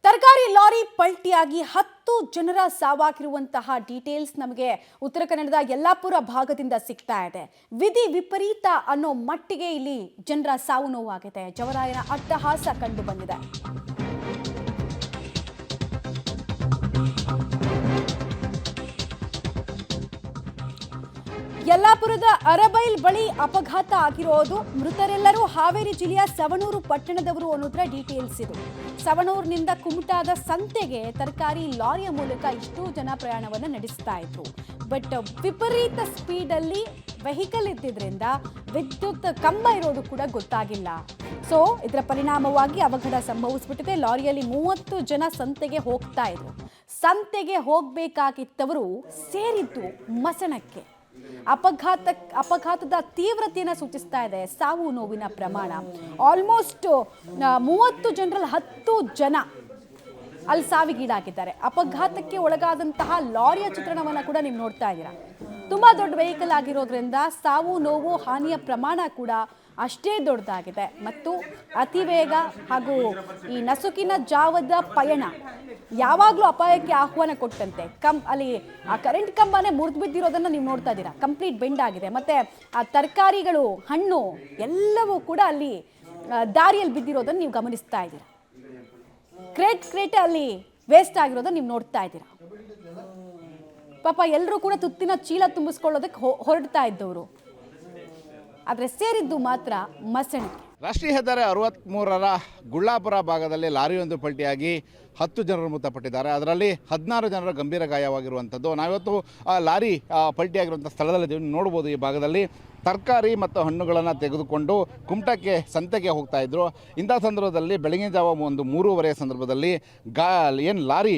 ತರಕಾರಿ ಲಾರಿ ಪಲ್ಟಿಯಾಗಿ 10 ಜನರ ಸಾವಾಗಿರುವಂತಹ ಡೀಟೇಲ್ಸ್ ನಮಗೆ ಉತ್ತರ ಕನ್ನಡದ ಯಲ್ಲಾಪುರ ಭಾಗದಿಂದ ಸಿಗ್ತಾ ಇದೆ. ವಿಧಿ ವಿಪರೀತ ಅನ್ನೋ ಮಟ್ಟಿಗೆ ಇಲ್ಲಿ ಜನರ ಸಾವು ನೋವಾಗಿದೆ. ಜವರಾಯನ ಅಟ್ಟಹಾಸ ಕಂಡು ಬಂದಿದೆ. ಯಲ್ಲಾಪುರದ ಅರಬೈಲ್ ಬಳಿ ಅಪಘಾತ ಆಗಿರೋದು. ಮೃತರೆಲ್ಲರೂ ಹಾವೇರಿ ಜಿಲ್ಲೆಯ ಸವಣೂರು ಪಟ್ಟಣದವರು ಅನ್ನೋದ್ರ ಡೀಟೇಲ್ಸ್ ಇದು. ಸವಣೂರಿನಿಂದ ಕುಮಟಾದ ಸಂತೆಗೆ ತರಕಾರಿ ಲಾರಿಯ ಮೂಲಕ ಇಷ್ಟು ಜನ ಪ್ರಯಾಣವನ್ನು ನಡೆಸ್ತಾ ಇದ್ರು. ಬಟ್ ವಿಪರೀತ ಸ್ಪೀಡಲ್ಲಿ ವೆಹಿಕಲ್ ಇದ್ದಿದ್ರಿಂದ ವಿದ್ಯುತ್ ಕಂಬ ಇರೋದು ಕೂಡ ಗೊತ್ತಾಗಿಲ್ಲ. ಸೊ ಇದರ ಪರಿಣಾಮವಾಗಿ ಅಪಘಾತ ಸಂಭವಿಸ್ಬಿಟ್ಟಿದೆ. ಲಾರಿಯಲ್ಲಿ 30 ಜನ ಸಂತೆಗೆ ಹೋಗ್ತಾ ಇದ್ರು. ಸಂತೆಗೆ ಹೋಗ್ಬೇಕಾಗಿದ್ದವರು ಸೇರಿದ್ದು ಮಸಣಕ್ಕೆ. ಅಪಘಾತದ ತೀವ್ರತೆಯನ್ನು ಸೂಚಿಸ್ತಾ ಇದೆ ಸಾವು ನೋವಿನ ಪ್ರಮಾಣ. ಆಲ್ಮೋಸ್ಟ್ 30 ಜನರಲ್ಲಿ 10 ಜನ ಅಲ್ಲಿ ಸಾವಿಗೀಡಾಗಿದ್ದಾರೆ. ಅಪಘಾತಕ್ಕೆ ಒಳಗಾದಂತಹ ಲಾರಿಯ ಚಿತ್ರಣವನ್ನು ಕೂಡ ನೀವು ನೋಡ್ತಾ ಇದ್ದೀರಾ. ತುಂಬಾ ದೊಡ್ಡ ವೆಹಿಕಲ್ ಆಗಿರೋದ್ರಿಂದ ಸಾವು ನೋವು ಹಾನಿಯ ಪ್ರಮಾಣ ಕೂಡ ಅಷ್ಟೇ ದೊಡ್ಡದಾಗಿದೆ. ಮತ್ತು ಅತಿ ವೇಗ ಹಾಗೂ ಈ ನಸುಕಿನ ಜಾವದ ಪಯಣ ಯಾವಾಗಲೂ ಅಪಾಯಕ್ಕೆ ಆಹ್ವಾನ ಕೊಟ್ಟಂತೆ. ಅಲ್ಲಿ ಆ ಕರೆಂಟ್ ಕಂಬನೇ ಮುರಿದು ಬಿದ್ದಿರೋದನ್ನು ನೀವು ನೋಡ್ತಾ ಇದ್ದೀರಾ. ಕಂಪ್ಲೀಟ್ ಬೆಂಡ್ ಆಗಿದೆ. ಮತ್ತು ಆ ತರಕಾರಿಗಳು, ಹಣ್ಣು ಎಲ್ಲವೂ ಕೂಡ ಅಲ್ಲಿ ದಾರಿಯಲ್ಲಿ ಬಿದ್ದಿರೋದನ್ನು ನೀವು ಗಮನಿಸ್ತಾ ಇದ್ದೀರಾ. ಕ್ರೇಟ್ ಅಲ್ಲಿ ವೇಸ್ಟ್ ಆಗಿರೋದನ್ನು ನೀವು ನೋಡ್ತಾ ಇದ್ದೀರಾ. ಪಾಪ ಎಲ್ಲರೂ ಕೂಡ ತುತ್ತಿನ ಚೀಲ ತುಂಬಿಸ್ಕೊಳ್ಳೋದಕ್ಕೆ ಹೊರಡ್ತಾ ಇದ್ದವರು, ಆದರೆ ಸೇರಿದ್ದು ಮಾತ್ರ ಮಸಣಕ್ಕೆ. ರಾಷ್ಟ್ರೀಯ ಹೆದ್ದಾರಿ 63ರ ಗುಳ್ಳಾಪುರ ಭಾಗದಲ್ಲಿ ಲಾರಿಯೊಂದು ಪಲ್ಟಿಯಾಗಿ 10 ಜನರು ಮೃತಪಟ್ಟಿದ್ದಾರೆ. ಅದರಲ್ಲಿ 16 ಜನರು ಗಂಭೀರ ಗಾಯವಾಗಿರುವಂಥದ್ದು. ನಾವಿವತ್ತು ಲಾರಿ ಪಲ್ಟಿಯಾಗಿರುವಂಥ ಸ್ಥಳದಲ್ಲಿ ನೋಡ್ಬೋದು. ಈ ಭಾಗದಲ್ಲಿ ತರಕಾರಿ ಮತ್ತು ಹಣ್ಣುಗಳನ್ನು ತೆಗೆದುಕೊಂಡು ಕುಮಟಕ್ಕೆ ಸಂತೆಗೆ ಹೋಗ್ತಾ ಇದ್ರು. ಇಂಥ ಸಂದರ್ಭದಲ್ಲಿ ಬೆಳಗಿನ ಜಾವ 3:30 ಸಂದರ್ಭದಲ್ಲಿ ಏನು ಲಾರಿ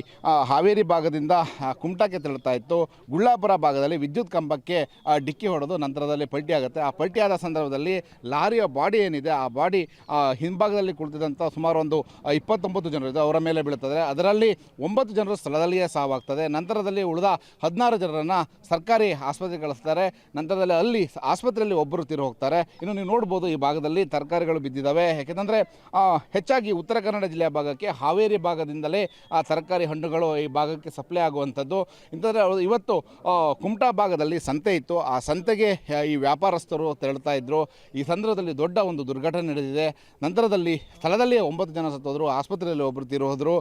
ಹಾವೇರಿ ಭಾಗದಿಂದ ಕುಮಟಕ್ಕೆ ತೆರಳುತ್ತಾ ಇತ್ತು. ಗುಳ್ಳಾಪುರ ಭಾಗದಲ್ಲಿ ವಿದ್ಯುತ್ ಕಂಬಕ್ಕೆ ಡಿಕ್ಕಿ ಹೊಡೆದು ನಂತರದಲ್ಲಿ ಪಲ್ಟಿ ಆಗುತ್ತೆ. ಆ ಪಲ್ಟಿಯಾದ ಸಂದರ್ಭದಲ್ಲಿ ಲಾರಿಯ ಬಾಡಿ ಏನಿದೆ, ಆ ಬಾಡಿ ಹಿಂಭಾಗದಲ್ಲಿ ಕುಳಿತಿದ್ದಂಥ ಸುಮಾರು ಒಂದು 29 ಜನರಿದೆ, ಅವರ ಮೇಲೆ ಬೀಳುತ್ತದೆ. ಅದರಲ್ಲಿ 9 ಜನರು ಸ್ಥಳದಲ್ಲಿಯೇ ಸಾವಾಗ್ತದೆ. ನಂತರದಲ್ಲಿ ಉಳಿದ 16 ಜನರನ್ನು ಸರ್ಕಾರಿ ಆಸ್ಪತ್ರೆಗೆ ಕಳಿಸ್ತಾರೆ. ನಂತರದಲ್ಲಿ ಅಲ್ಲಿ ಆಸ್ಪತ್ರೆಯಲ್ಲಿ ಒಬ್ಬರು ತೀರು ಹೋಗ್ತಾರೆ. ಇನ್ನು ನೀವು ನೋಡ್ಬೋದು ಈ ಭಾಗದಲ್ಲಿ ತರಕಾರಿಗಳು ಬಿದ್ದಿದ್ದಾವೆ. ಯಾಕೆಂದರೆ ಹೆಚ್ಚಾಗಿ ಉತ್ತರ ಕನ್ನಡ ಜಿಲ್ಲೆಯ ಭಾಗಕ್ಕೆ ಹಾವೇರಿ ಭಾಗದಿಂದಲೇ ತರಕಾರಿ ಹಣ್ಣುಗಳು ಈ ಭಾಗಕ್ಕೆ ಸಪ್ಲೈ ಆಗುವಂಥದ್ದು. ಇಂಥದ್ದರೆ ಇವತ್ತು ಕುಮಟಾ ಭಾಗದಲ್ಲಿ ಸಂತೆ ಇತ್ತು. ಆ ಸಂತೆಗೆ ಈ ವ್ಯಾಪಾರಸ್ಥರು ತೆರಳುತ್ತಾ ಇದ್ದರು. ಈ ಸಂದರ್ಭದಲ್ಲಿ ದೊಡ್ಡ ಒಂದು ದುರ್ಘಟನೆ ನಡೆದಿದೆ. ನಂತರದಲ್ಲಿ ಸ್ಥಳದಲ್ಲಿ 9 ಜನ ಸತ್ತೋದ್ರು, ಆಸ್ಪತ್ರೆಯಲ್ಲಿ ಒಬ್ಬರು ತೀರು ಹೋದರು.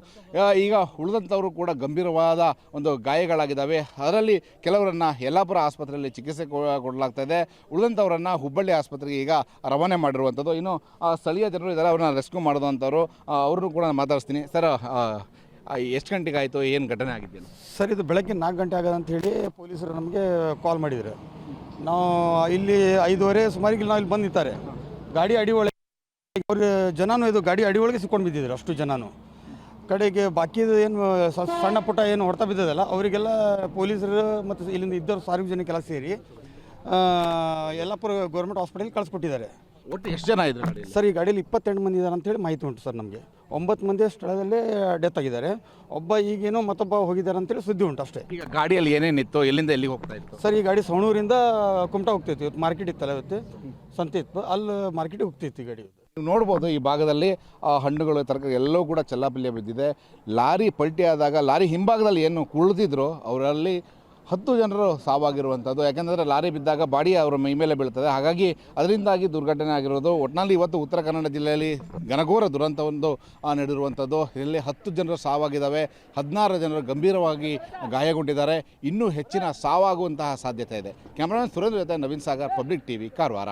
ಈಗ ಉಳಿದಂಥವರು ಕೂಡ ಗಂಭೀರವಾದ ಒಂದು ಗಾಯಗಳಾಗಿದ್ದಾವೆ. ಅದರಲ್ಲಿ ಕೆಲವರನ್ನು ಯಲ್ಲಾಪುರ ಆಸ್ಪತ್ರೆಯಲ್ಲಿ ಚಿಕಿತ್ಸೆ ಕೊಡಲಾಗ್ತಾ ಇದೆ. ಉಳಿದಂಥವರನ್ನು ಹುಬ್ಬಳ್ಳಿ ಆಸ್ಪತ್ರೆಗೆ ಈಗ ರವಾನೆ ಮಾಡಿರುವಂಥದ್ದು. ಇನ್ನು ಸ್ಥಳೀಯ ಜನರು ಇದ್ದಾರೆ, ಅವ್ರನ್ನ ರೆಸ್ಕ್ಯೂ ಮಾಡೋದಂಥವ್ರು, ಅವ್ರನ್ನೂ ಕೂಡ ಮಾತಾಡಿಸ್ತೀನಿ. ಸರ್, ಎಷ್ಟು ಗಂಟೆಗೆ ಆಯಿತು, ಏನು ಘಟನೆ ಆಗಿದೆಯಲ್ಲ? ಸರ್, ಇದು ಬೆಳಗ್ಗೆ 4 ಗಂಟೆ ಆಗೋದಂತ ಹೇಳಿ ಪೊಲೀಸರು ನಮಗೆ ಕಾಲ್ ಮಾಡಿದರು. ನಾವು ಇಲ್ಲಿ 5:30 ಸುಮಾರಿಗೆ ನಾವು ಇಲ್ಲಿ ಬಂದಿದ್ದಾರೆ. ಗಾಡಿ ಅಡಿ ಒಳಗೆ ಅವ್ರ ಜನನೂ ಇದು ಗಾಡಿ ಅಡಿ ಒಳಗೆ ಸಿಕ್ಕೊಂಡು ಬಿದ್ದಿದ್ರು. ಅಷ್ಟು ಜನನು ಕಡೆಗೆ ಬಾಕಿದು ಏನು ಸಣ್ಣ ಪುಟ್ಟ ಏನು ಹೊಡ್ತಾ ಬಿದ್ದದಲ್ಲ, ಅವರಿಗೆಲ್ಲ ಪೊಲೀಸರು ಮತ್ತು ಇಲ್ಲಿಂದ ಇದ್ದವರು ಸಾರ್ವಜನಿಕೆಲ್ಲ ಸೇರಿ ಯಲ್ಲಾಪುರ ಗೌರ್ಮೆಂಟ್ ಹಾಸ್ಪಿಟಲ್ಗೆ ಕಳಿಸ್ಕೊಟ್ಟಿದ್ದಾರೆ. ಒಟ್ಟು ಎಷ್ಟು ಜನ ಇದ್ರು ಸರ್? ಈ ಗಾಡಿಯಲ್ಲಿ 28 ಮಂದಿ ಇದ್ದಾರೆ ಅಂತೇಳಿ ಮಾಹಿತಿ ಉಂಟು ಸರ್ ನಮಗೆ. 9 ಮಂದಿ ಸ್ಥಳದಲ್ಲೇ ಡೆತ್ ಆಗಿದ್ದಾರೆ. ಒಬ್ಬ ಈಗೇನೋ ಮತ್ತೊಬ್ಬ ಹೋಗಿದ್ದಾರೆ ಅಂತೇಳಿ ಸುದ್ದಿ ಉಂಟು ಅಷ್ಟೇ. ಈಗ ಗಾಡಿಯಲ್ಲಿ ಏನೇನಿತ್ತು, ಎಲ್ಲಿಂದ ಎಲ್ಲಿಗೆ ಹೋಗ್ತಾ ಇತ್ತು? ಸರ್, ಈ ಗಾಡಿ ಸವಣೂರಿಂದ ಕುಮಟಾ ಹೋಗ್ತೈತಿ. ಇವತ್ತು ಮಾರ್ಕೆಟ್ ಇತ್ತಲ್ಲ, ಇವತ್ತು ಸಂತೆ ಇತ್ತು, ಅಲ್ಲಿ ಮಾರ್ಕೆಟಿಗೆ ಹೋಗ್ತೈತಿ ಗಾಡಿ. ನೀವು ನೋಡ್ಬೋದು ಈ ಭಾಗದಲ್ಲಿ ಹಣ್ಣುಗಳು, ತರಕಾರಿ ಎಲ್ಲವೂ ಕೂಡ ಚೆಲ್ಲಾಪಿಲ್ಯ ಬಿದ್ದಿದೆ. ಲಾರಿ ಪಲ್ಟಿ ಆದಾಗ ಲಾರಿ ಹಿಂಭಾಗದಲ್ಲಿ ಏನು ಕುಳಿತಿದ್ರು ಅವರಲ್ಲಿ 10 ಜನರು ಸಾವಾಗಿರುವಂಥದ್ದು. ಯಾಕೆಂದರೆ ಲಾರಿ ಬಿದ್ದಾಗ ಬಾಡಿ ಅವರ ಮೈ ಮೇಲೆ ಬೀಳ್ತದೆ. ಹಾಗಾಗಿ ಅದರಿಂದಾಗಿ ದುರ್ಘಟನೆ ಆಗಿರೋದು. ಒಟ್ಟಿನಲ್ಲಿ ಇವತ್ತು ಉತ್ತರ ಕನ್ನಡ ಜಿಲ್ಲೆಯಲ್ಲಿ ಘನಘೋರ ದುರಂತವೊಂದು ನಡೆದಿರುವಂಥದ್ದು. ಇಲ್ಲಿ 10 ಜನರು ಸಾವಾಗಿದ್ದಾವೆ, 16 ಜನರು ಗಂಭೀರವಾಗಿ ಗಾಯಗೊಂಡಿದ್ದಾರೆ. ಇನ್ನೂ ಹೆಚ್ಚಿನ ಸಾವಾಗುವಂತಹ ಸಾಧ್ಯತೆ ಇದೆ. ಕ್ಯಾಮರಾಮನ್ ಸುರೇಂದ್ರ ಜೊತೆ ನವೀನ್ ಸಾಗರ್, ಪಬ್ಲಿಕ್ ಟಿವಿ, ಕಾರವಾರ.